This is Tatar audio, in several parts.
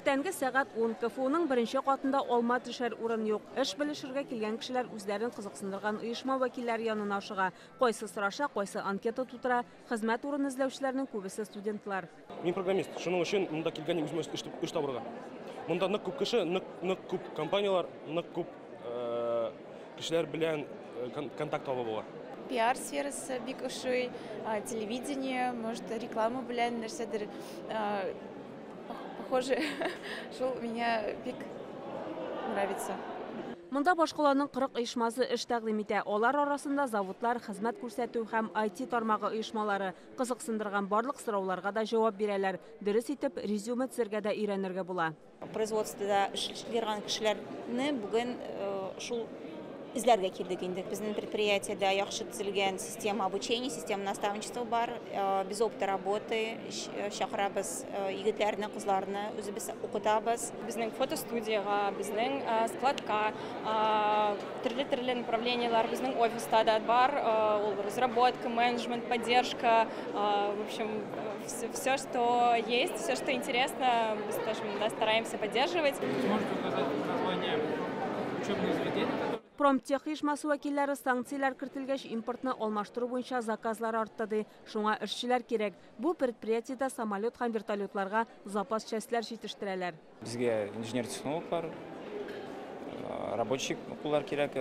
Иртәнге сәгать 10 КФУның беренче катында алма төшәр урын юк. Эш белешергә килгән кешеләр үзләрен кызыксындырган оешма вәкилләре янына ашыга. Кайсы сораша, кайсы анкета тутыра. Хезмәт урын эзләүчеләрнең күбесе студентлар. Мин программист, шуның өчен монда килгән үземә эш табырга. Монда нык күп кеше, нык күп компаниялар, нык күп кешеләр белән контакт алып була. Пиар сферасы бик ошый, телевидение, может, реклама белән нәрсәдер похоже, шул меня бик нравится. Монда башкаларның 40 оешмасы эш тәкъдим итә. Алар арасында заводлар, хезмәт күрсәтү һәм IT тармагы оешмалары кызыксындырган барлык сорауларга да җавап бирәләр. Дөрес итеп резюме төзергә дә өйрәнергә була. Производствода эшләгән кешеләрне бүген шул изләргә килдек инде. Безнең предприятиедә яхшы төзелгән система обучения, система наставничества бар. Без опыта работы, чакырабыз егетләрне, кызларны үзебез укытабыз. Безнең фотостудияга, безнең складка, төрле направлениялар безнең офиста да бар. Разработка, менеджмент, поддержка, в общем, все, что есть, все, что интересно, мы тоже стараемся поддерживать. Можете указать название учебных заведений? Промтех оешмасы вәкилләре санкциялар кертелгәч импортны алмаштыру буенча заказлар артты. Шуңа эшчеләр кирәк. Бу предприятиедә самолет һәм вертолетларга запас частьләр җитештерәләр. Безгә инженер-технологлар, рабочий куллар кирәк,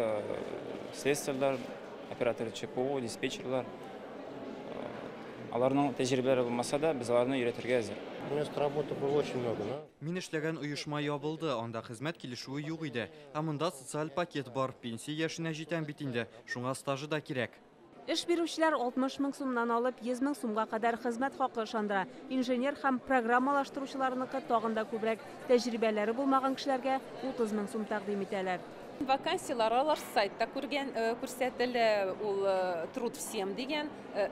слесарьлар, оператор ЧПО, диспетчерлар. Аларның тәҗрибәләре булмаса да, без аларны өйрәтергә әзер. Мест работы было очень много, да? Мин эшләгән оешма ябылды, анда хезмәт килешүе юк иде. Ә монда социаль пакет бар, пенсия яшенә җитәм бит инде. Шуңа стажы да кирәк. Эш бирүчеләр 60 мең сумнан алып 100 мең сумга кадәр хезмәт хакы ышандыра. Инженер һәм программалаштыручыларныкы тагын да күбрәк. Тәҗрибәләре булмаган кешеләргә 30 мең сум тәкъдим итәләр. Вакансиялар алар сайтта күрсәтелә, ул труд всем дигән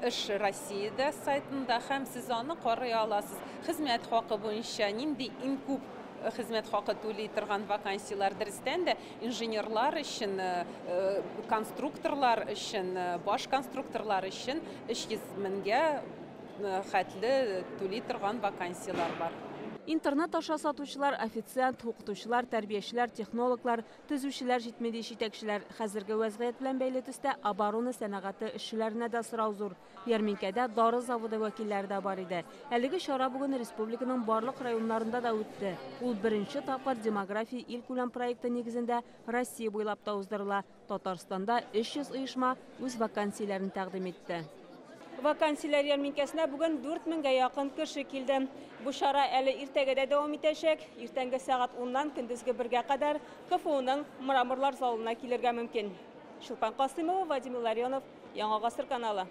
эш Россиядә сайтында һәм сез аны карый аласыз. Хезмәт хакы буенча нинди иң күп хезмәт хакы түли торган вакансиялар дөрестән дә инженерлар өчен, конструкторлар өчен, баш конструкторлар өчен 300 меңгә хәтле түли торган вакансиялар бар. Интернет аша сатучылар, официант, укытучылар, тәрбиячеләр, технологлар, төзүчеләр, җитмәди җитәкчеләр. Хәзерге вәзгыять белән бәйле төстә оборона сәнәгате эшчеләренә дә сорау зур. Ярминкәдә дары заводы вәкилләре дә бар иде. Әлеге чара бүген республиканың барлык районнарында да үтте. Ул беренче тапкыр демография илкүләм проекты нигезендә Россия буйлап та уздырыла. Татарстанда 300 оешма үз вакансияләрен тәкъдим итте. Вакансияләр ярминкәсенә бүген 4 меңгә якын кеше килде. Бу чара әле иртәгә дә дәвам итәчәк. Иртәнге сәгать 10-нан көндезге 1-гә кадәр КФУның Мраморлар залына килергә мөмкин. Шулпан Касыймова, Вадим Илларионов, Яңа гасыр каналы.